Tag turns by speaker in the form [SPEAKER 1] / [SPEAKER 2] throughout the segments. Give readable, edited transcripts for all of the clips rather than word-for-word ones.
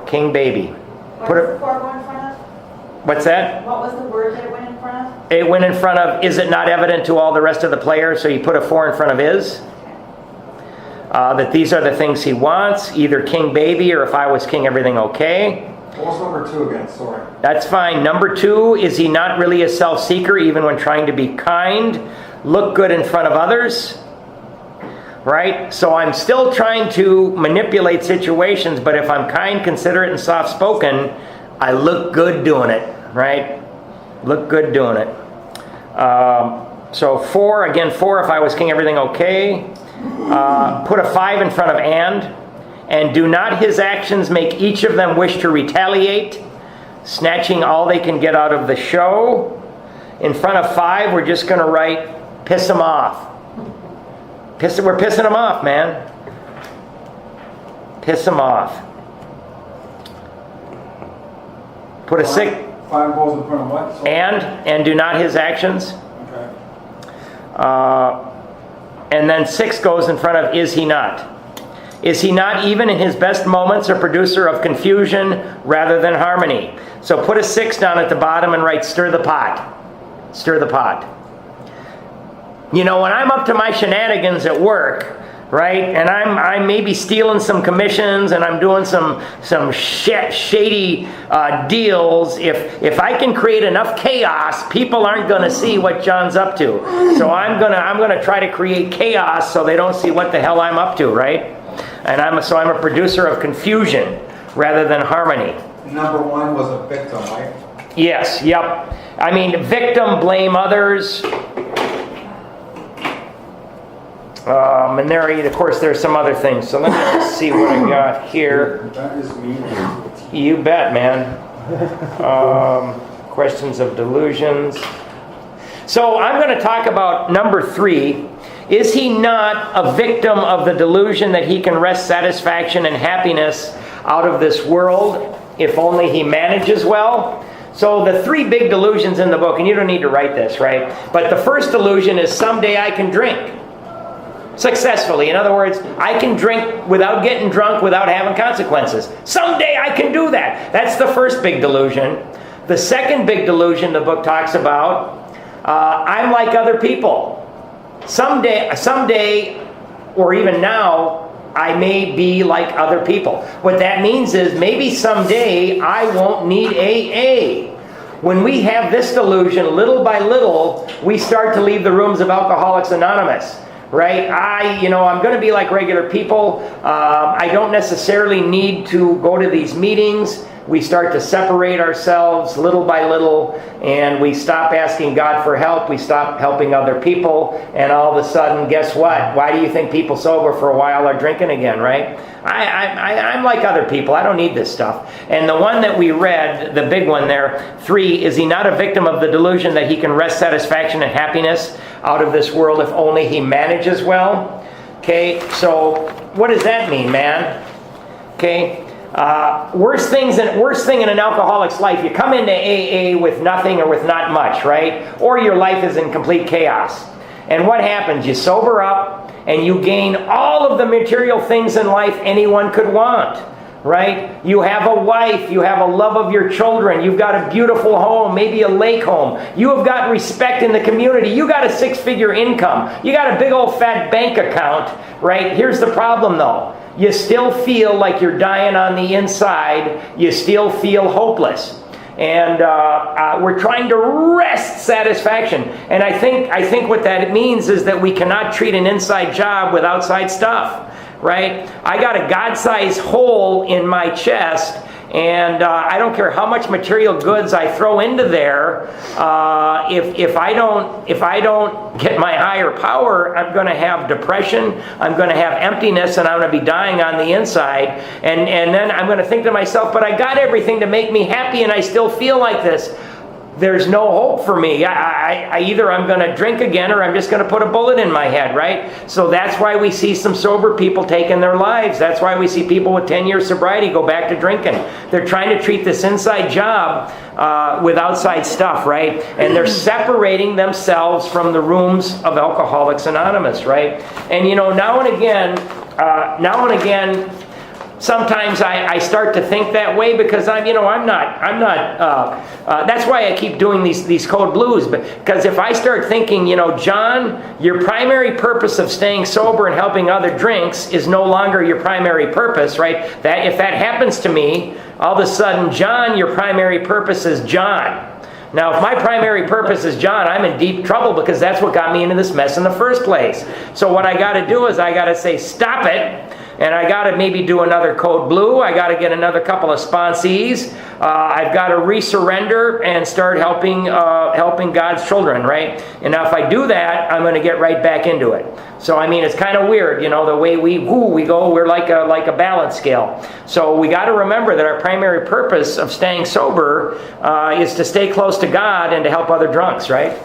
[SPEAKER 1] King baby.
[SPEAKER 2] What does the 4 go in front of?
[SPEAKER 1] What's that?
[SPEAKER 2] What was the word that it went in front of?
[SPEAKER 1] It went in front of, is it not evident to all the rest of the players? So you put a 4 in front of is. That these are the things he wants, either king baby or if I was king, everything okay.
[SPEAKER 3] What was number 2 again? Sorry.
[SPEAKER 1] That's fine. Number 2, is he not really a self-seeker even when trying to be kind, look good in front of others? Right? So I'm still trying to manipulate situations, but if I'm kind, considerate, and soft-spoken, I look good doing it. Right? Look good doing it. So 4, again, 4, if I was king, everything okay. Put a 5 in front of and do not his actions make each of them wish to retaliate, snatching all they can get out of the show? In front of 5, we're just going to write, piss him off. We're pissing him off, man. Piss him off. Put a 6.
[SPEAKER 3] 5 goes in front of what? Sorry.
[SPEAKER 1] And do not his actions.
[SPEAKER 3] Okay.
[SPEAKER 1] And then 6 goes in front of is he not. Is he not even in his best moments a producer of confusion rather than harmony? So put a 6 down at the bottom and write stir the pot. Stir the pot. You know, when I'm up to my shenanigans at work, right, and I'm maybe stealing some commissions and I'm doing some shady deals, if I can create enough chaos, people aren't going to see what John's up to. So I'm gonna try to create chaos so they don't see what the hell I'm up to, right? And I'm a producer of confusion rather than harmony.
[SPEAKER 3] Number 1 was a victim, right?
[SPEAKER 1] Yes, yep. I mean, victim, blame others. And there, of course, there's some other things. So let me just see what I got here.
[SPEAKER 3] That is mean.
[SPEAKER 1] You bet, man. Questions of delusions. So I'm going to talk about number 3. Is he not a victim of the delusion that he can wrest satisfaction and happiness out of this world if only he manages well? So the 3 big delusions in the book, and you don't need to write this, right? But the first delusion is someday I can drink successfully. In other words, I can drink without getting drunk, without having consequences. Someday I can do that. That's the first big delusion. The second big delusion the book talks about, I'm like other people. Someday, or even now, I may be like other people. What that means is maybe someday I won't need AA. When we have this delusion, little by little, we start to leave the rooms of Alcoholics Anonymous. Right? I'm going to be like regular people. I don't necessarily need to go to these meetings. We start to separate ourselves little by little, and we stop asking God for help. We stop helping other people, and all of a sudden, guess what? Why do you think people sober for a while are drinking again, right? I'm like other people. I don't need this stuff. And the one that we read, the big one there, 3, is he not a victim of the delusion that he can wrest satisfaction and happiness out of this world if only he manages well? Okay, so what does that mean, man? Okay. Worst thing in an alcoholic's life, you come into AA with nothing or with not much, right? Or your life is in complete chaos. And what happens? You sober up and you gain all of the material things in life anyone could want, right? You have a wife, you have a love of your children, you've got a beautiful home, maybe a lake home. You have got respect in the community. You got a 6-figure income. You got a big old fat bank account, right? Here's the problem though. You still feel like you're dying on the inside. You still feel hopeless. And we're trying to wrest satisfaction. And I think what that means is that we cannot treat an inside job with outside stuff, right? I got a God-sized hole in my chest, and I don't care how much material goods I throw into there. If I don't get my higher power, I'm going to have depression. I'm going to have emptiness, and I'm going to be dying on the inside. And then I'm going to think to myself, but I got everything to make me happy, and I still feel like this. There's no hope for me. I either I'm going to drink again or I'm just going to put a bullet in my head, right? So that's why we see some sober people taking their lives. That's why we see people with 10 years sobriety go back to drinking. They're trying to treat this inside job with outside stuff, right? And they're separating themselves from the rooms of Alcoholics Anonymous, right? And now and again, sometimes I start to think that way because I'm not, that's why I keep doing these code blues, because if I start thinking, John, your primary purpose of staying sober and helping other drinks is no longer your primary purpose, right? That if that happens to me, all of a sudden, John, your primary purpose is John. Now, if my primary purpose is John, I'm in deep trouble because that's what got me into this mess in the first place. So what I got to do is I got to say, stop it. And I got to maybe do another code blue. I got to get another couple of sponsees. I've got to resurrender and start helping God's children, right? And now if I do that, I'm going to get right back into it. So it's kind of weird, the way we go. We're like a balance scale. So we got to remember that our primary purpose of staying sober is to stay close to God and to help other drunks, right?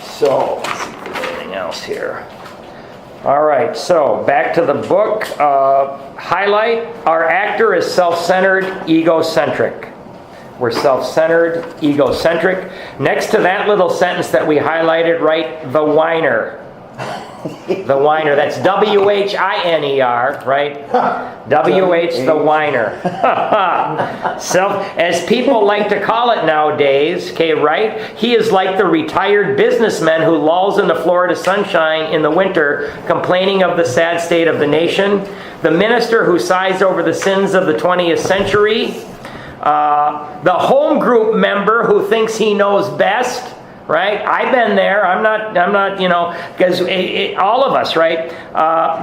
[SPEAKER 1] So let's see if there's anything else here. All right, so back to the book. Highlight, our actor is self-centered, egocentric. We're self-centered, egocentric. Next to that little sentence that we highlighted, write the whiner. The whiner, that's W-H-I-N-E-R, right? W-H, the whiner. As people like to call it nowadays, okay, right? He is like the retired businessman who lolls in the Florida sunshine in the winter, complaining of the sad state of the nation. The minister who sighs over the sins of the 20th century. The home group member who thinks he knows best. Right? I've been there. I'm not, because all of us, right?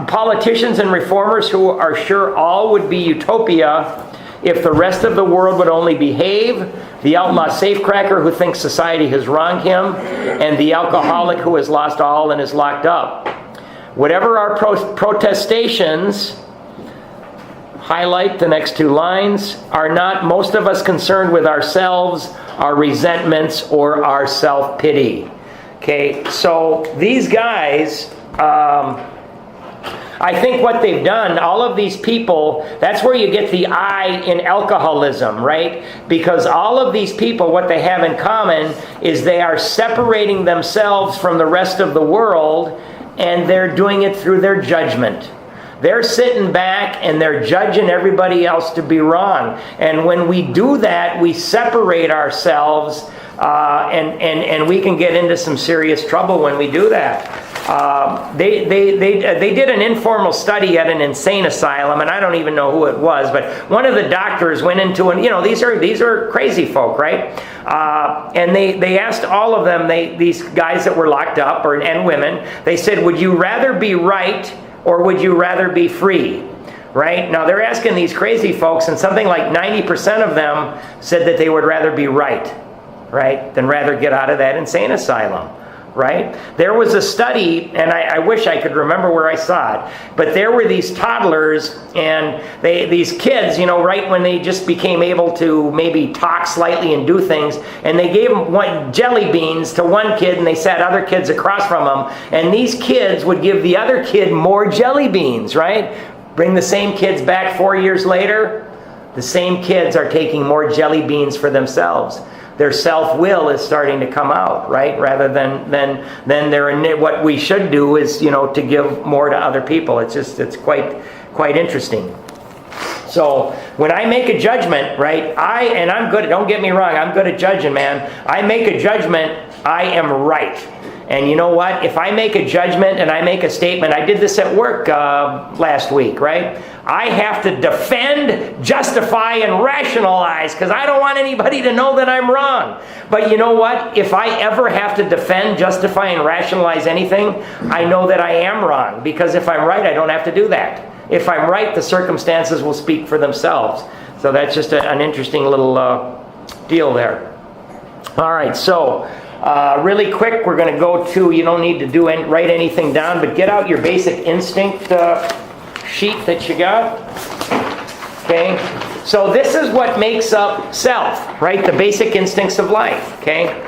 [SPEAKER 1] Politicians and reformers who are sure all would be utopia if the rest of the world would only behave. The outlaw safecracker who thinks society has wronged him. And the alcoholic who has lost all and is locked up. Whatever our protestations, highlight the next two lines, are not most of us concerned with ourselves, our resentments, or our self-pity. Okay, so these guys, I think what they've done, all of these people, that's where you get the I in alcoholism, right? Because all of these people, what they have in common is they are separating themselves from the rest of the world, and they're doing it through their judgment. They're sitting back and they're judging everybody else to be wrong. And when we do that, we separate ourselves, and we can get into some serious trouble when we do that. They did an informal study at an insane asylum, and I don't even know who it was, but one of the doctors went into these are crazy folk, right? And they asked all of them, these guys that were locked up and women, they said, would you rather be right or would you rather be free? Right? Now they're asking these crazy folks, and something like 90% of them said that they would rather be right, than rather get out of that insane asylum. Right? There was a study, and I wish I could remember where I saw it, but there were these toddlers, and these kids, right when they just became able to maybe talk slightly and do things, and they gave them jelly beans to one kid, and they sat other kids across from them, and these kids would give the other kid more jelly beans, right? Bring the same kids back 4 years later, the same kids are taking more jelly beans for themselves. Their self-will is starting to come out, right? Rather than they're what we should do is, to give more to other people. It's quite interesting. So when I make a judgment, right? I'm good. Don't get me wrong. I'm good at judging, man. I make a judgment. I am right. And you know what? If I make a judgment and I make a statement, I did this at work last week, right? I have to defend, justify, and rationalize because I don't want anybody to know that I'm wrong. But you know what? If I ever have to defend, justify, and rationalize anything, I know that I am wrong because if I'm right, I don't have to do that. If I'm right, the circumstances will speak for themselves. So that's just an interesting little deal there. All right, so really quick, we're going to go to, you don't need to write anything down, but get out your basic instinct sheet that you got. Okay, so this is what makes up self, right? The basic instincts of life, okay?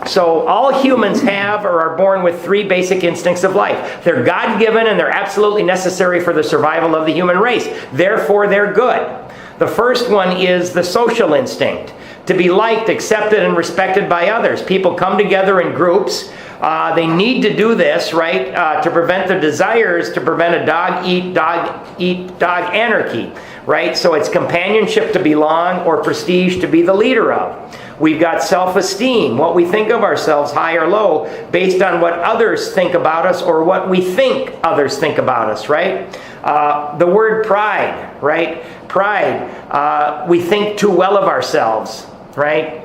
[SPEAKER 1] So all humans have or are born with three basic instincts of life. They're God-given and they're absolutely necessary for the survival of the human race. Therefore, they're good. The first one is the social instinct. To be liked, accepted, and respected by others. People come together in groups They need to do this, right, to prevent their desires, to prevent a dog-eat-dog anarchy, right? So it's companionship to belong or prestige to be the leader of. We've got self-esteem, what we think of ourselves, high or low, based on what others think about us or what we think others think about us, right? The word pride, right? Pride, we think too well of ourselves, right?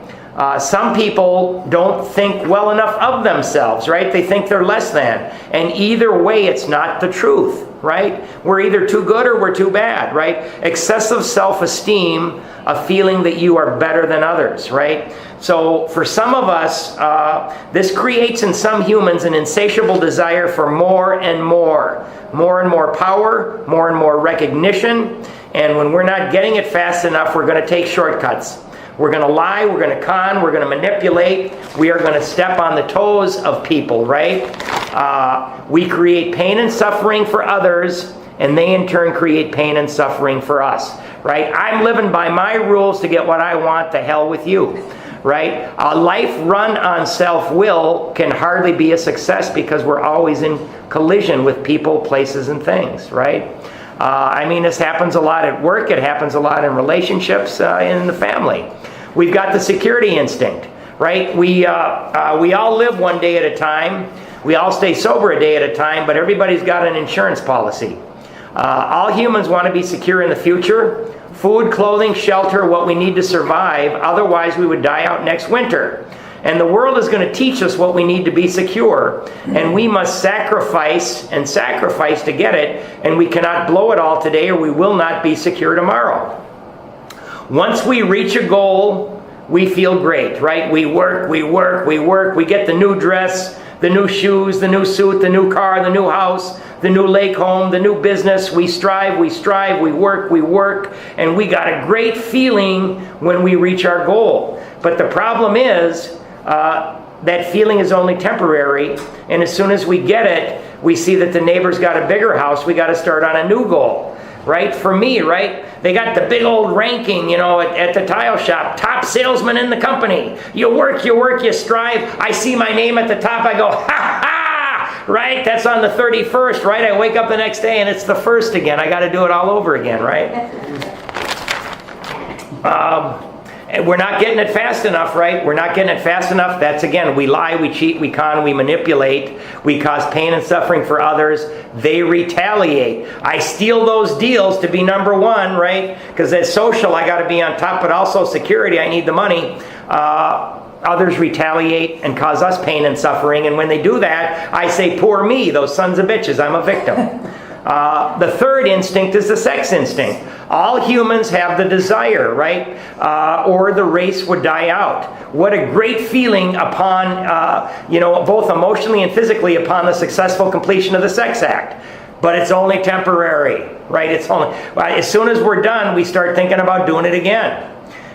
[SPEAKER 1] Some people don't think well enough of themselves, right? They think they're less than. And either way, it's not the truth, right? We're either too good or we're too bad, right? Excessive self-esteem, a feeling that you are better than others, right? So for some of us, this creates in some humans an insatiable desire for more and more power, more and more recognition. And when we're not getting it fast enough, we're going to take shortcuts. We're going to lie, we're going to con, we're going to manipulate, we are going to step on the toes of people, right? We create pain and suffering for others, and they in turn create pain and suffering for us, right? I'm living by my rules to get what I want, to hell with you, right? A life run on self-will can hardly be a success because we're always in collision with people, places, and things, right? I mean, this happens a lot at work. It happens a lot in relationships, in the family. We've got the security instinct, right? We all live one day at a time. We all stay sober a day at a time, but everybody's got an insurance policy. All humans want to be secure in the future. Food, clothing, shelter, what we need to survive. Otherwise, we would die out next winter. And the world is going to teach us what we need to be secure. And we must sacrifice and sacrifice to get it. And we cannot blow it all today or we will not be secure tomorrow. Once we reach a goal, we feel great, right? We work. We get the new dress, the new shoes, the new suit, the new car, the new house, the new lake home, the new business. We strive, we work. And we got a great feeling when we reach our goal. But the problem is, that feeling is only temporary, and as soon as we get it, we see that the neighbor's got a bigger house. We got to start on a new goal, right? For me, right, they got the big old ranking, at the tile shop, top salesman in the company. You work, you strive. I see my name at the top. I go, ha ha, right? That's on the 31st, right? I wake up the next day and it's the 1st again. I got to do it all over again, right? And we're not getting it fast enough, right? We're not getting it fast enough. That's, again, we lie, we cheat, we con, we manipulate. We cause pain and suffering for others. They retaliate. I steal those deals to be number one, right? Because as social, I got to be on top, but also security, I need the money. Others retaliate and cause us pain and suffering. And when they do that, I say, poor me, those sons of bitches, I'm a victim. The third instinct is the sex instinct. All humans have the desire, right? Or the race would die out. What a great feeling upon, both emotionally and physically upon the successful completion of the sex act. But it's only temporary, right? As soon as we're done, we start thinking about doing it again.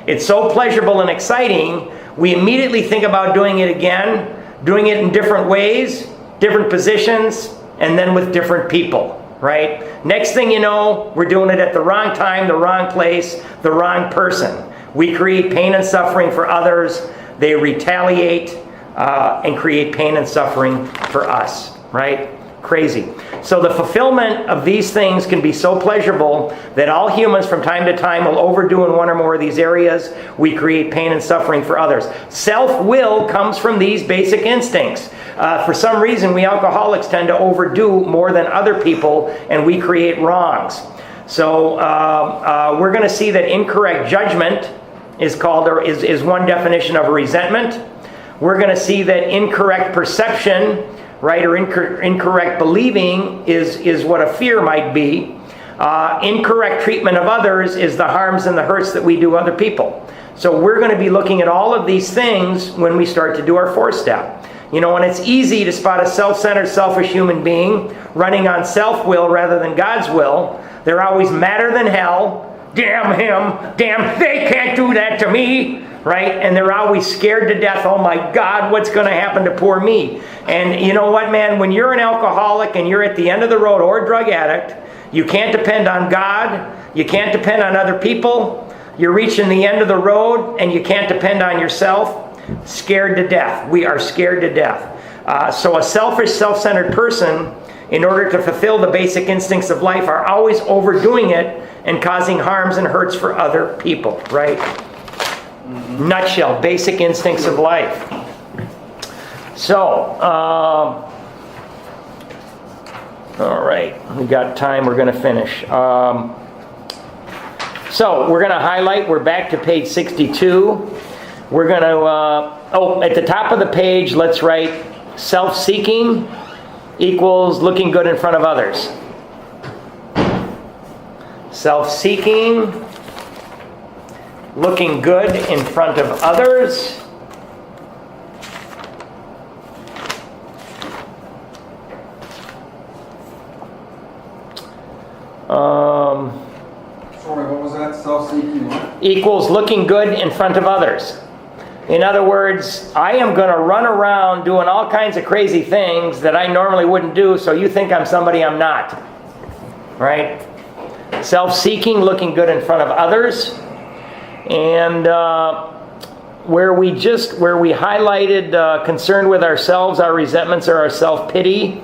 [SPEAKER 1] It's so pleasurable and exciting, we immediately think about doing it again, doing it in different ways, different positions, and then with different people. Right? Next thing you know, we're doing it at the wrong time, the wrong place, the wrong person. We create pain and suffering for others. They retaliate and create pain and suffering for us. Right? Crazy. So the fulfillment of these things can be so pleasurable that all humans from time to time will overdo in one or more of these areas. We create pain and suffering for others. Self-will comes from these basic instincts. For some reason, we alcoholics tend to overdo more than other people, and we create wrongs. So we're going to see that incorrect judgment is one definition of a resentment. We're going to see that incorrect perception, right, or incorrect believing is what a fear might be. Incorrect treatment of others is the harms and the hurts that we do other people. So we're going to be looking at all of these things when we start to do our 4th step. And it's easy to spot a self-centered, selfish human being running on self-will rather than God's will. They're always madder than hell. Damn him. Damn, they can't do that to me. Right? And they're always scared to death. Oh my God, what's going to happen to poor me? And you know what, man? When you're an alcoholic and you're at the end of the road or a drug addict, you can't depend on God. You can't depend on other people. You're reaching the end of the road and you can't depend on yourself. Scared to death. We are scared to death. So a selfish, self-centered person, in order to fulfill the basic instincts of life, are always overdoing it and causing harms and hurts for other people, right? Nutshell, basic instincts of life. So, all right, we got time, we're going to finish. So, we're going to highlight, we're back to page 62. We're going to, at the top of the page, let's write self-seeking equals looking good in front of others. Self-seeking, looking good in front of others.
[SPEAKER 3] Sorry, what was that? Self-seeking what?
[SPEAKER 1] Equals looking good in front of others. In other words, I am going to run around doing all kinds of crazy things that I normally wouldn't do, so you think I'm somebody I'm not. Right? Self-seeking, looking good in front of others. And where we highlighted concern with ourselves, our resentments, or our self-pity,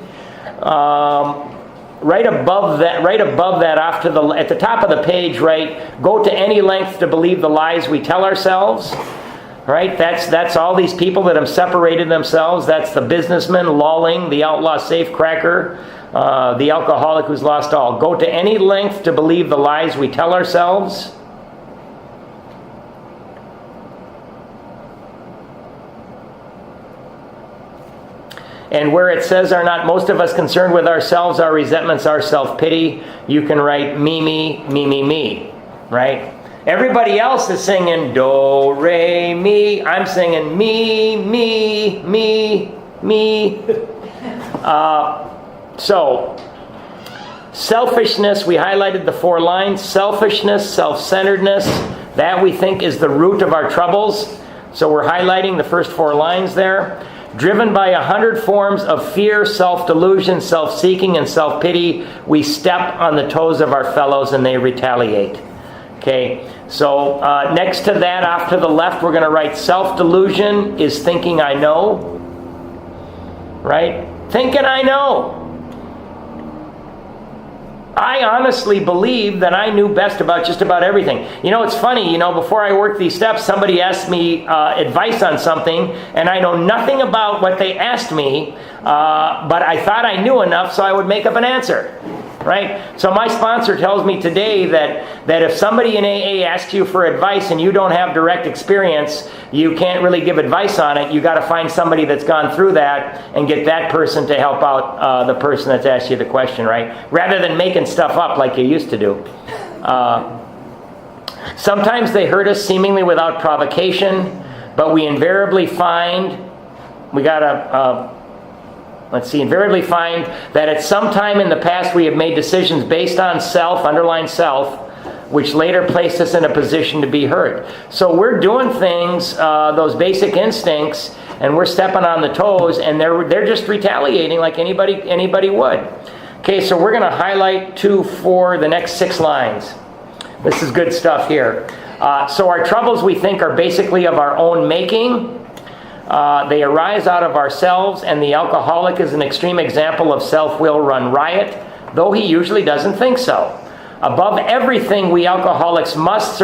[SPEAKER 1] right above that, at the top of the page, right, go to any length to believe the lies we tell ourselves. Right? That's all these people that have separated themselves. That's the businessman lolling, the outlaw safecracker, the alcoholic who's lost all. Go to any length to believe the lies we tell ourselves. And where it says are not most of us concerned with ourselves, our resentments, our self-pity, you can write me, me, me, me, me. Right? Everybody else is singing do, re, mi. I'm singing me, me, me, me. So, selfishness, we highlighted the 4 lines. Selfishness, self-centeredness, that we think is the root of our troubles. So we're highlighting the first 4 lines there. Driven by 100 forms of fear, self-delusion, self-seeking, and self-pity, we step on the toes of our fellows and they retaliate. Okay, so next to that, off to the left, we're going to write self-delusion is thinking I know. Right? Thinking I know. I honestly believe that I knew best about just about everything. You know, it's funny, before I worked these steps, somebody asked me advice on something, and I know nothing about what they asked me, but I thought I knew enough so I would make up an answer. Right? So my sponsor tells me today that if somebody in AA asks you for advice and you don't have direct experience, you can't really give advice on it. You got to find somebody that's gone through that and get that person to help out the person that's asked you the question, right? Rather than making stuff up like you used to do. Sometimes they hurt us seemingly without provocation, but we invariably find invariably find that at some time in the past we have made decisions based on self, underline self, which later placed us in a position to be hurt. So we're doing things, those basic instincts, and we're stepping on the toes, and they're just retaliating like anybody would. Okay, so we're going to highlight 2 for the next 6 lines. This is good stuff here. So our troubles, we think, are basically of our own making. They arise out of ourselves, and the alcoholic is an extreme example of self-will run riot, though he usually doesn't think so. Above everything, we alcoholics must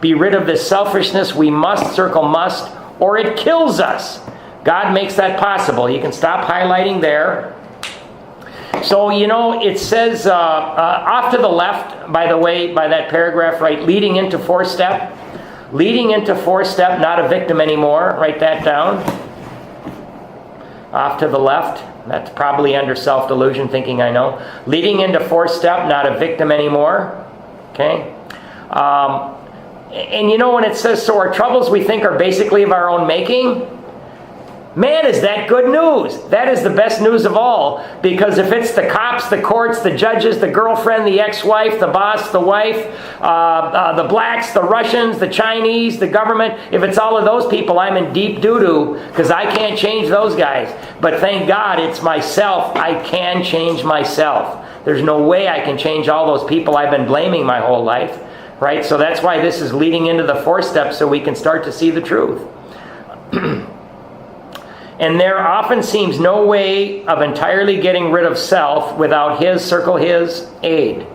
[SPEAKER 1] be rid of this selfishness. We must, or it kills us. God makes that possible. You can stop highlighting there. So, it says off to the left, by the way, by that paragraph, right, leading into 4-step. Leading into 4-step, not a victim anymore. Write that down. Off to the left. That's probably under self-delusion, thinking I know. Leading into 4-step, not a victim anymore. Okay? And when it says, so our troubles we think are basically of our own making, man, is that good news. That is the best news of all. Because if it's the cops, the courts, the judges, the girlfriend, the ex-wife, the boss, the wife, the blacks, the Russians, the Chinese, the government, if it's all of those people, I'm in deep doo-doo because I can't change those guys. But thank God it's myself. I can change myself. There's no way I can change all those people I've been blaming my whole life. Right? So that's why this is leading into the 4th step, so we can start to see the truth. And there often seems no way of entirely getting rid of self without his, circle his, aid.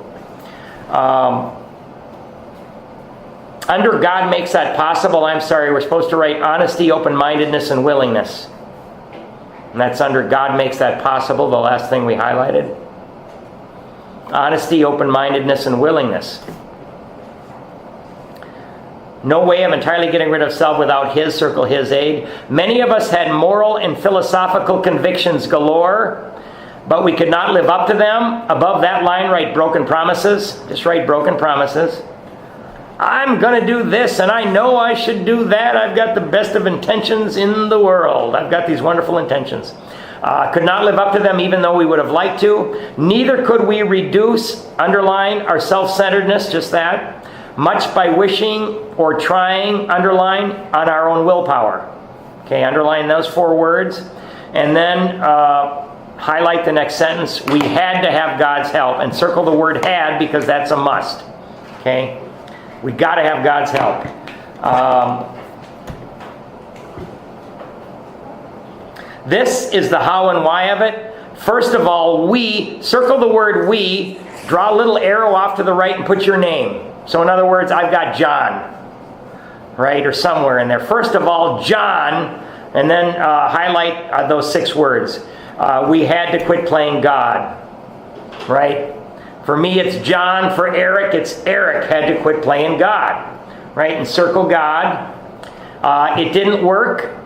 [SPEAKER 1] Under God makes that possible. I'm sorry, we're supposed to write honesty, open-mindedness, and willingness. And that's under God makes that possible, the last thing we highlighted. Honesty, open-mindedness, and willingness. No way of entirely getting rid of self without his, circle his, aid. Many of us had moral and philosophical convictions galore, but we could not live up to them. Above that line, write broken promises. Just write broken promises. I'm going to do this, and I know I should do that. I've got the best of intentions in the world. I've got these wonderful intentions. Could not live up to them even though we would have liked to. Neither could we reduce, underline, our self-centeredness, just that, much by wishing or trying, underline, on our own willpower. Okay, underline those 4 words. And then highlight the next sentence. We had to have God's help. And circle the word had because that's a must. Okay? We got to have God's help. This is the how and why of it. First of all, we, circle the word we, draw a little arrow off to the right and put your name. So in other words, I've got John, right, or somewhere in there. First of all, John, and then highlight those 6 words. We had to quit playing God, right? For me, it's John. For Eric, it's Eric had to quit playing God, right? And circle God. It didn't work.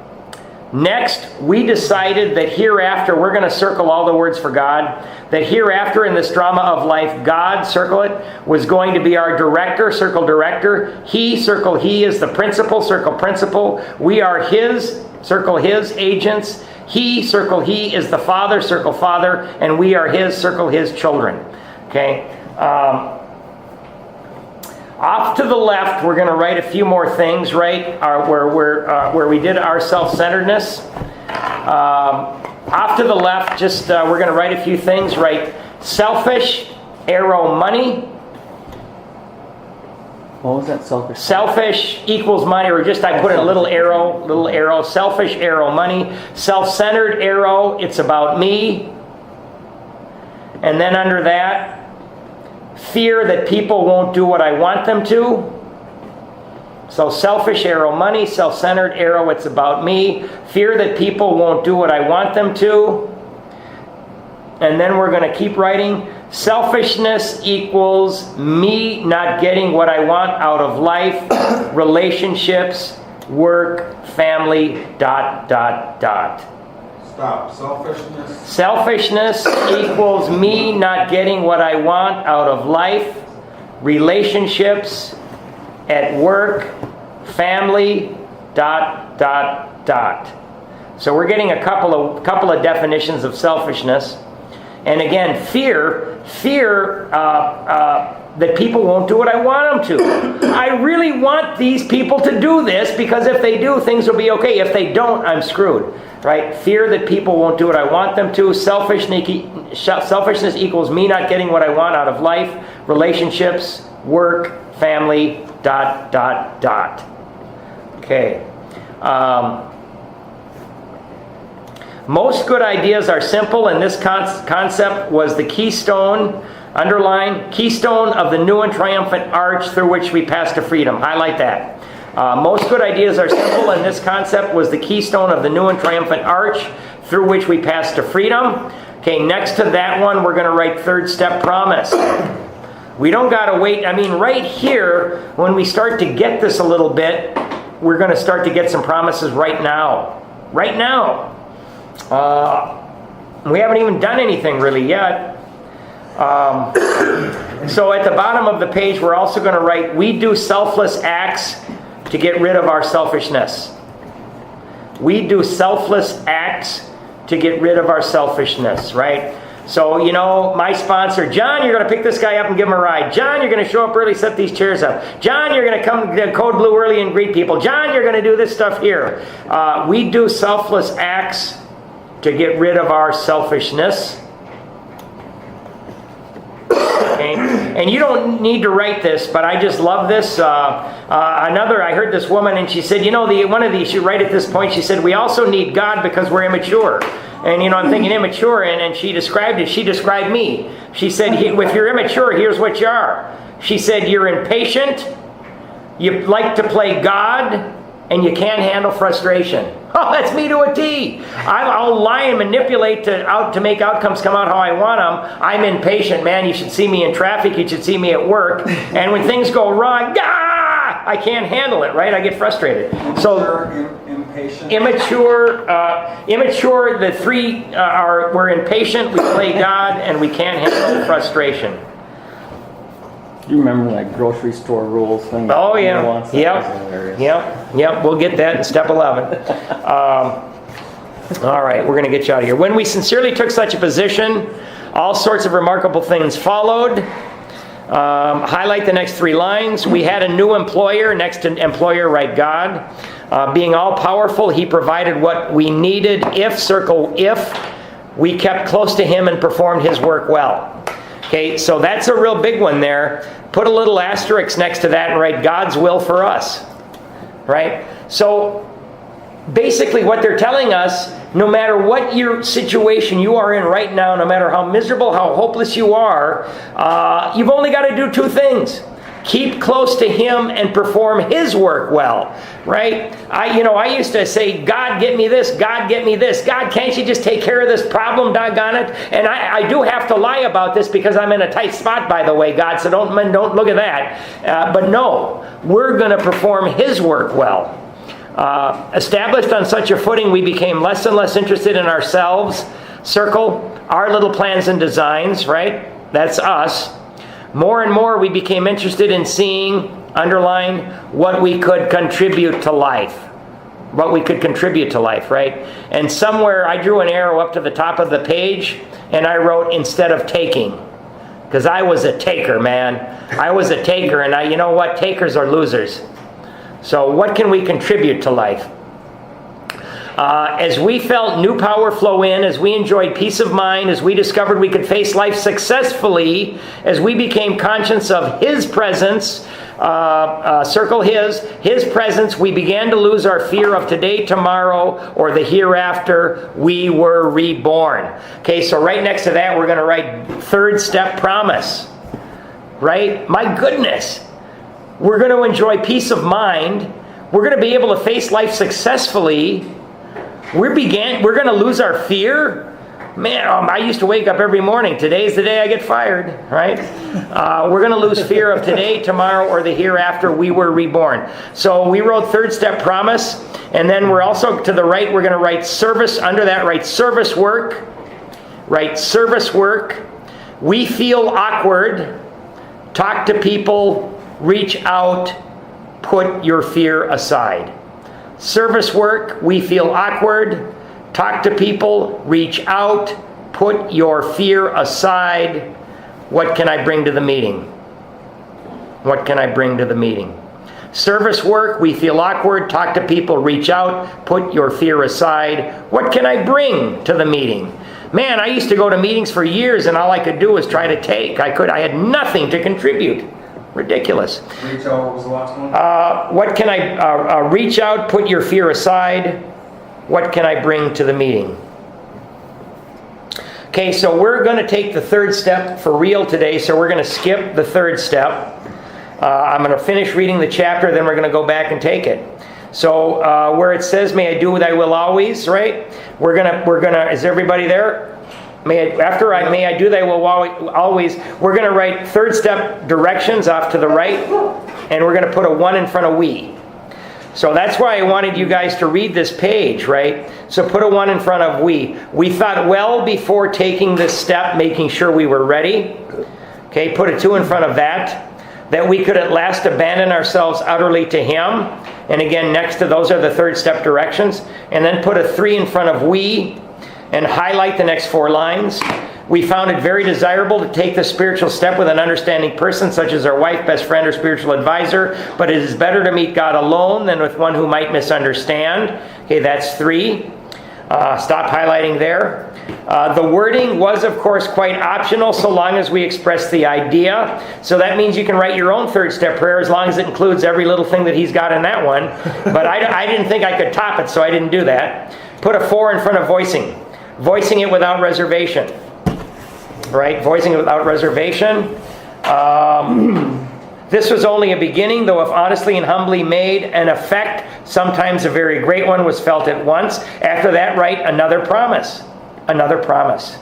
[SPEAKER 1] Next, we decided that hereafter, we're going to circle all the words for God, that hereafter in this drama of life, God, circle it, was going to be our director, circle director. He, circle he, is the principal, circle principal. We are his, circle his, agents. He, circle he, is the father, circle father. And we are his, circle his, children. Okay? Off to the left, we're going to write a few more things, right? Where we did our self-centeredness. Off to the left, just we're going to write a few things. Right? Selfish, arrow, money.
[SPEAKER 4] What was that, selfish?
[SPEAKER 1] Selfish equals money, or just I put in a little arrow. Selfish, arrow, money. Self-centered, arrow, it's about me. And then under that, fear that people won't do what I want them to. So selfish, arrow, money. Self-centered, arrow, it's about me. Fear that people won't do what I want them to. And then we're going to keep writing. Selfishness equals me not getting what I want out of life, relationships, work, family, ...
[SPEAKER 3] Stop. Selfishness.
[SPEAKER 1] Selfishness equals me not getting what I want out of life, relationships, at work, family, ... So we're getting a couple of definitions of selfishness. And again, fear that people won't do what I want them to. I really want these people to do this because if they do, things will be okay. If they don't, I'm screwed. Right? Fear that people won't do what I want them to. Selfishness equals me not getting what I want out of life, relationships, work, family, ... Okay. Most good ideas are simple, and this concept was the keystone, underline, keystone of the new and triumphant arch through which we pass to freedom. Highlight that. Most good ideas are simple, and this concept was the keystone of the new and triumphant arch through which we pass to freedom. Okay, next to that one, we're going to write 3rd step promise. We don't got to wait. I mean, right here, when we start to get this a little bit, we're going to start to get some promises right now. Right now. We haven't even done anything really yet. So at the bottom of the page, we're also going to write, we do selfless acts to get rid of our selfishness. We do selfless acts to get rid of our selfishness, right? So, my sponsor, John, you're going to pick this guy up and give him a ride. John, you're going to show up early, set these chairs up. John, you're going to come to Code Blue early and greet people. John, you're going to do this stuff here. We do selfless acts to get rid of our selfishness. Okay? And you don't need to write this, but I just love this. I heard this woman, and she said, she right at this point, she said, we also need God because we're immature. And, I'm thinking immature, and she described it. She described me. She said, if you're immature, here's what you are. She said, you're impatient, you like to play God, and you can't handle frustration. Oh, that's me to a T. I'll lie and manipulate to make outcomes come out how I want them. I'm impatient, man. You should see me in traffic. You should see me at work. And when things go wrong, I can't handle it, right? I get frustrated. So,
[SPEAKER 3] impatient.
[SPEAKER 1] immature. The three we're impatient, we play God, and we can't handle frustration.
[SPEAKER 4] Do you remember that grocery store rules thing?
[SPEAKER 1] Oh, yeah. Yep. We'll get that in step 11. All right, we're going to get you out of here. When we sincerely took such a position, all sorts of remarkable things followed. Highlight the next 3 lines. We had a new employer. Next to employer, write God. Being all-powerful, He provided what we needed if we kept close to Him and performed His work well. Okay, so that's a real big one there. Put a little asterisk next to that and write God's will for us. Right? So basically what they're telling us, no matter what your situation you are in right now, no matter how miserable, how hopeless you are, you've only got to do 2 things. Keep close to Him and perform His work well, right? I used to say, God, get me this. God, get me this. God, can't you just take care of this problem, doggone it? And I do have to lie about this because I'm in a tight spot, by the way, God, so don't look at that. But no, we're going to perform His work well. Established on such a footing, we became less and less interested in ourselves. Circle our little plans and designs, right? That's us. More and more we became interested in seeing, underline, what we could contribute to life. What we could contribute to life, right? And somewhere I drew an arrow up to the top of the page and I wrote instead of taking. Because I was a taker, man. I was a taker, and you know what? Takers are losers. So what can we contribute to life? As we felt new power flow in, as we enjoyed peace of mind, as we discovered we could face life successfully, as we became conscious of His presence, circle His presence, we began to lose our fear of today, tomorrow, or the hereafter. We were reborn. Okay, so right next to that, we're going to write 3rd step promise. Right? My goodness. We're going to enjoy peace of mind. We're going to be able to face life successfully. We're going to lose our fear. Man, I used to wake up every morning. Today's the day I get fired, right? We're going to lose fear of today, tomorrow, or the hereafter. We were reborn. So we wrote 3rd step promise. And then we're also, to the right, we're going to write service. Under that, write service work. Write service work. We feel awkward. Talk to people. Reach out. Put your fear aside. Service work, we feel awkward. Talk to people, reach out, put your fear aside. What can I bring to the meeting? What can I bring to the meeting? Service work, we feel awkward. Talk to people, reach out, put your fear aside. What can I bring to the meeting? Man, I used to go to meetings for years and all I could do was try to take. I had nothing to contribute. Ridiculous.
[SPEAKER 3] Reach out, what was the last one?
[SPEAKER 1] What can I reach out, put your fear aside? What can I bring to the meeting? Okay, so we're going to take the 3rd step for real today, so we're going to skip the 3rd step. I'm going to finish reading the chapter, then we're going to go back and take it. So where it says, may I do what I will always, right? We're gonna. Is everybody there? May I do thy will always. We're going to write 3rd step directions off to the right, and we're going to put a 1 in front of we. So that's why I wanted you guys to read this page, right? So put a 1 in front of we. We thought well before taking this step, making sure we were ready. Okay, put a 2 in front of that we could at last abandon ourselves utterly to Him. And again, next to those are the 3rd step directions. And then put a 3 in front of we, and highlight the next 4 lines. We found it very desirable to take the spiritual step with an understanding person, such as our wife, best friend, or spiritual advisor, but it is better to meet God alone than with one who might misunderstand. Okay, that's 3. Stop highlighting there. The wording was, of course, quite optional so long as we express the idea. So that means you can write your own third step prayer as long as it includes every little thing that he's got in that one. But I didn't think I could top it, so I didn't do that. Put a 4 in front of voicing. Voicing it without reservation. Right? Voicing it without reservation. This was only a beginning, though if honestly and humbly made, an effect, sometimes a very great one, was felt at once. After that, write another promise. Another promise.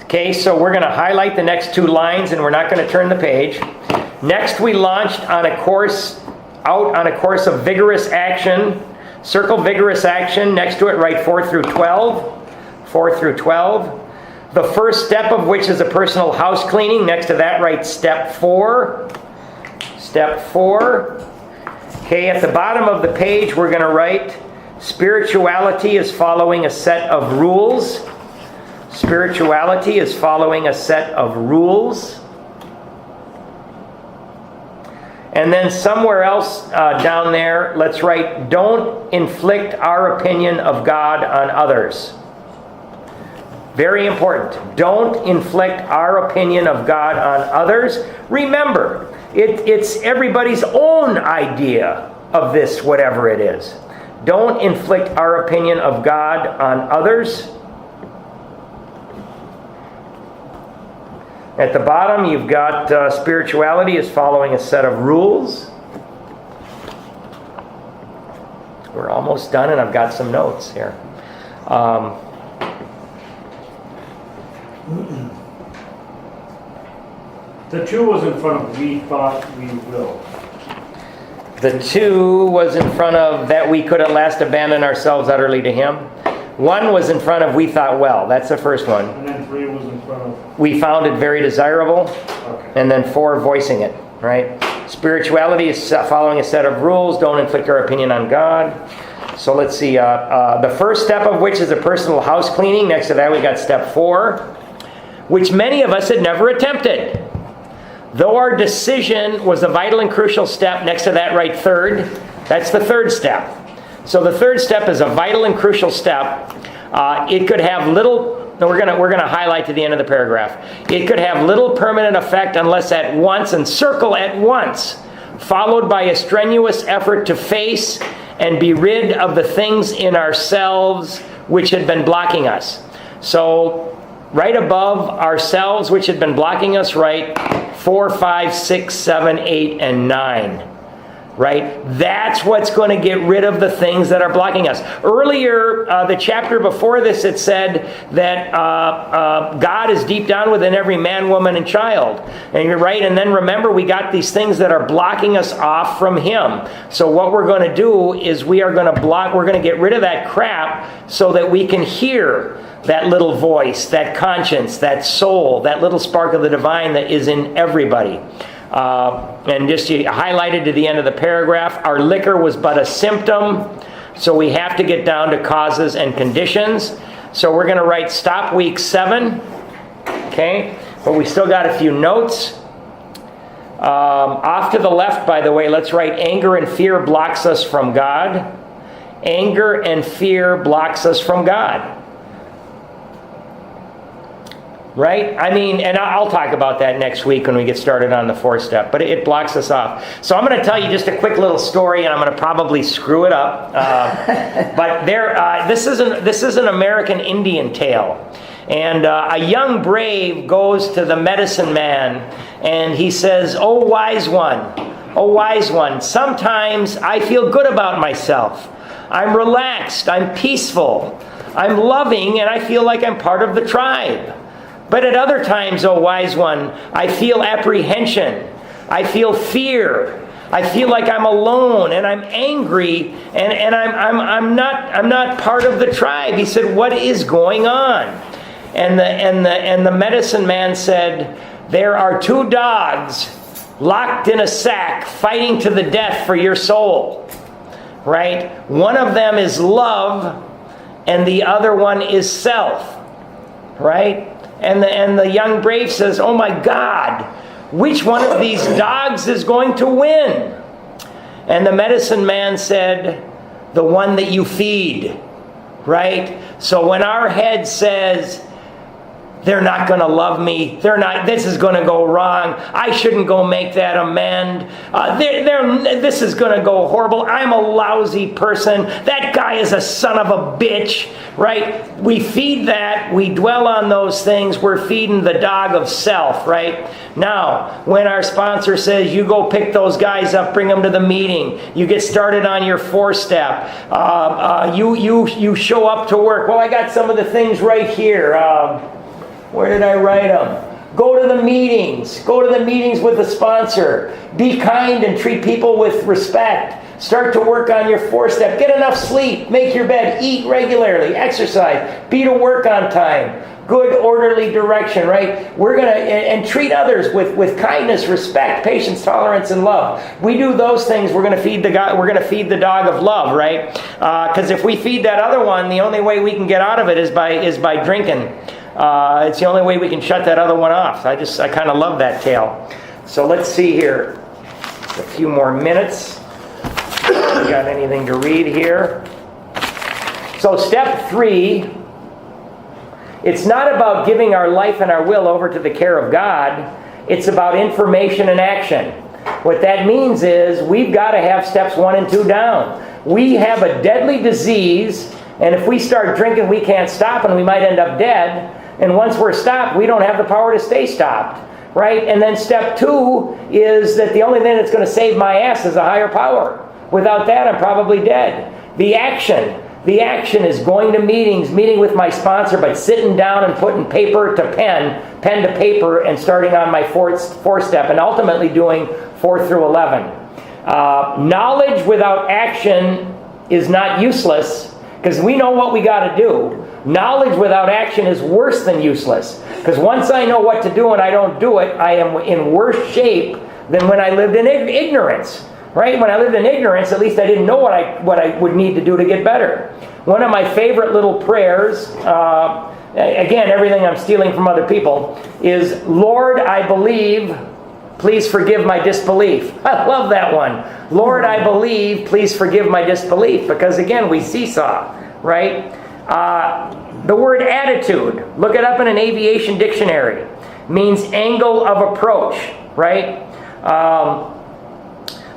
[SPEAKER 1] Okay, so we're going to highlight the next 2 lines, and we're not going to turn the page. Next, we launched on a course of vigorous action. Circle vigorous action. Next to it, write 4 through 12. 4 through 12. The first step of which is a personal house cleaning. Next to that, write step 4. Step 4. Okay, at the bottom of the page, we're going to write spirituality is following a set of rules. Spirituality is following a set of rules. And then somewhere else down there, let's write, don't inflict our opinion of God on others. Very important. Don't inflict our opinion of God on others. Remember, it's everybody's own idea of this, whatever it is. Don't inflict our opinion of God on others. At the bottom, you've got spirituality is following a set of rules. We're almost done, and I've got some notes here.
[SPEAKER 5] The 2 was in front of we thought we will.
[SPEAKER 1] The 2 was in front of that we could at last abandon ourselves utterly to Him. 1 was in front of we thought well. That's the first one.
[SPEAKER 5] And then 3 was in front of...
[SPEAKER 1] We found it very desirable.
[SPEAKER 5] Okay.
[SPEAKER 1] And then 4, voicing it. Right? Spirituality is following a set of rules. Don't inflict our opinion on God. So let's see. The first step of which is a personal house cleaning. Next to that we got step 4, which many of us had never attempted. Though our decision was a vital and crucial step, next to that write 3rd. That's the 3rd step. So the 3rd step is a vital and crucial step. It could have little, we're gonna highlight to the end of the paragraph. It could have little permanent effect unless at once, and circle at once, followed by a strenuous effort to face and be rid of the things in ourselves which had been blocking us. So right above ourselves, which had been blocking us, write 4, 5, 6, 7, 8, and 9. Right? That's what's going to get rid of the things that are blocking us. Earlier, the chapter before this, it said that God is deep down within every man, woman, and child. And you're right. And then remember, we got these things that are blocking us off from Him. So what we're going to do is we're going to get rid of that crap so that we can hear that little voice, that conscience, that soul, that little spark of the divine that is in everybody. And just highlighted to the end of the paragraph, our liquor was but a symptom, so we have to get down to causes and conditions. So we're going to write stop week 7, okay? But we still got a few notes. Off to the left, by the way, let's write anger and fear blocks us from God. Anger and fear blocks us from God. Right? I mean, and I'll talk about that next week when we get started on the 4th step, but it blocks us off. So I'm going to tell you just a quick little story, and I'm going to probably screw it up. But this is an American Indian tale. And a young brave goes to the medicine man, and he says, "Oh, wise one, sometimes I feel good about myself. I'm relaxed, I'm peaceful, I'm loving, and I feel like I'm part of the tribe. But at other times, oh wise one, I feel apprehension. I feel fear. I feel like I'm alone and I'm angry and I'm not part of the tribe." He said, "What is going on?" And the medicine man said, "There are 2 dogs locked in a sack fighting to the death for your soul." Right? One of them is love and the other one is self. Right? And the young brave says, "Oh my God, which one of these dogs is going to win?" And the medicine man said, the one that you feed, right? So when our head says, they're not going to love me. This is going to go wrong. I shouldn't go make that amend. This is going to go horrible. I'm a lousy person. That guy is a son of a bitch, right? We feed that. We dwell on those things. We're feeding the dog of self, right? Now, when our sponsor says, you go pick those guys up, bring them to the meeting. You get started on your 4-step. You show up to work. Well, I got some of the things right here. Where did I write them? Go to the meetings. Go to the meetings with the sponsor. Be kind and treat people with respect. Start to work on your 4-step. Get enough sleep. Make your bed. Eat regularly. Exercise. Be to work on time. Good orderly direction, right? We're going to and treat others with kindness, respect, patience, tolerance, and love. We do those things. We're going to feed the guy. We're going to feed the dog of love, right? Because if we feed that other one, the only way we can get out of it is by drinking. It's the only way we can shut that other one off. I kind of love that tale. So let's see here. A few more minutes. Got anything to read here? So step 3, it's not about giving our life and our will over to the care of God. It's about information and action. What that means is we've got to have steps 1 and 2 down. We have a deadly disease, and if we start drinking, we can't stop, and we might end up dead. And once we're stopped, we don't have the power to stay stopped, right? And then step 2 is that the only thing that's going to save my ass is a higher power. Without that, I'm probably dead. The action is going to meetings, meeting with my sponsor, but sitting down and putting paper to pen to paper, and starting on my 4-step, and ultimately doing 4 through 11. Knowledge without action is not useless, because we know what we got to do. Knowledge without action is worse than useless. Because once I know what to do and I don't do it, I am in worse shape than when I lived in ignorance. Right? When I lived in ignorance, at least I didn't know what I would need to do to get better. One of my favorite little prayers, again, everything I'm stealing from other people, is, Lord, I believe, please forgive my disbelief. I love that one. Lord, I believe, please forgive my disbelief. Because again, we seesaw, right? The word attitude, look it up in an aviation dictionary, means angle of approach, right?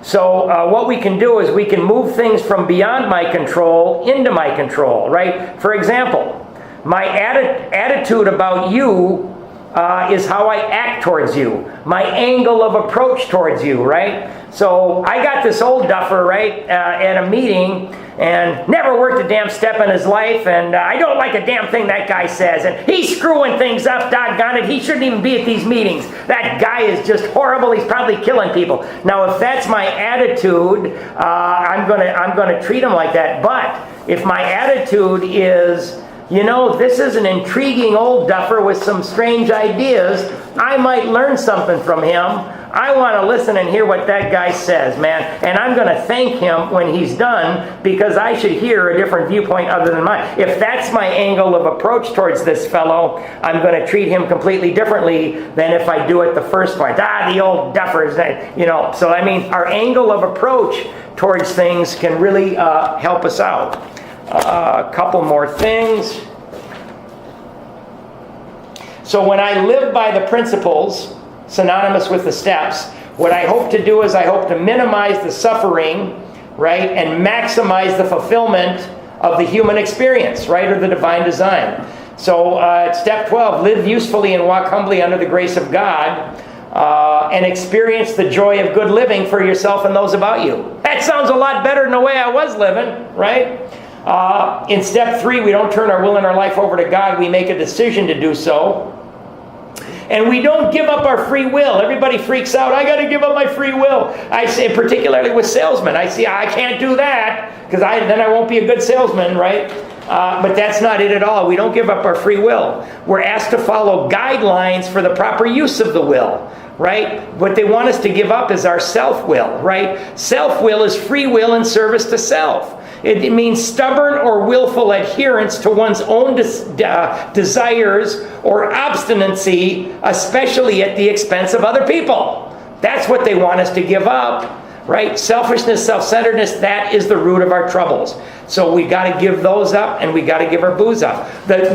[SPEAKER 1] So what we can do is we can move things from beyond my control into my control, right? For example, my attitude about you is how I act towards you. My angle of approach towards you, right? So I got this old duffer, right, at a meeting, and never worked a damn step in his life, and I don't like a damn thing that guy says, and he's screwing things up, doggone it, he shouldn't even be at these meetings. That guy is just horrible, he's probably killing people. Now, if that's my attitude, I'm gonna treat him like that. But if my attitude is, you know, this is an intriguing old duffer with some strange ideas, I might learn something from him. I want to listen and hear what that guy says, man. And I'm going to thank him when he's done, because I should hear a different viewpoint other than mine. If that's my angle of approach towards this fellow, I'm going to treat him completely differently than if I do it the first point. The old duffers, you know. So, I mean, our angle of approach towards things can really help us out. A couple more things. So when I live by the principles synonymous with the steps, what I hope to do is I hope to minimize the suffering, right, and maximize the fulfillment of the human experience, right, or the divine design. So step 12, live usefully and walk humbly under the grace of God, and experience the joy of good living for yourself and those about you. That sounds a lot better than the way I was living, right? In step 3, we don't turn our will and our life over to God. We make a decision to do so. And we don't give up our free will. Everybody freaks out. I got to give up my free will. I say, particularly with salesmen, I see, I can't do that because then I won't be a good salesman, right? But that's not it at all. We don't give up our free will. We're asked to follow guidelines for the proper use of the will, right? What they want us to give up is our self-will, right? Self-will is free will in service to self. It means stubborn or willful adherence to one's own desires or obstinacy, especially at the expense of other people. That's what they want us to give up. right? Selfishness, self-centeredness, that is the root of our troubles. So we got to give those up, and we got to give our booze up.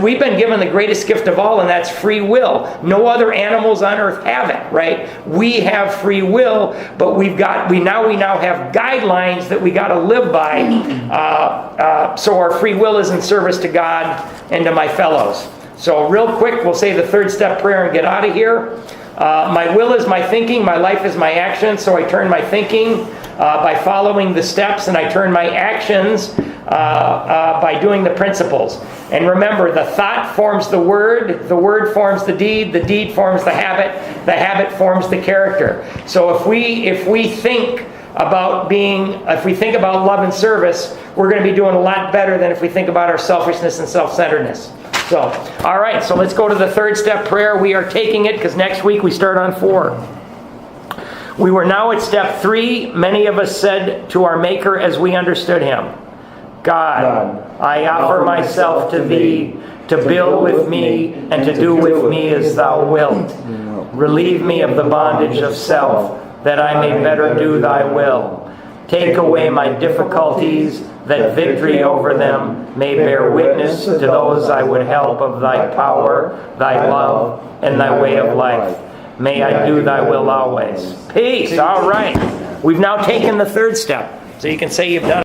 [SPEAKER 1] We've been given the greatest gift of all, and that's free will. No other animals on earth have it, right? We have free will, but we now have guidelines that we got to live by. So our free will is in service to God and to my fellows. So real quick, we'll say the third step prayer and get out of here. My will is my thinking, my life is my action, so I turn my thinking by following the steps, and I turn my actions by doing the principles. And remember, the thought forms the word forms the deed forms the habit forms the character. So if we think about love and service, we're going to be doing a lot better than if we think about our selfishness and self-centeredness. So, all right, so let's go to the third step prayer. We are taking it because next week we start on 4. We were now at step 3. Many of us said to our Maker as we understood him, God, I offer myself to thee to build with me and to do with me as thou wilt. Relieve me of the bondage of self, that I may better do thy will. Take away my difficulties, that victory over them may bear witness to those I would help of thy power, thy love, and thy way of life. May I do thy will always. Peace. All right. We've now taken the third step. So you can say you've done it.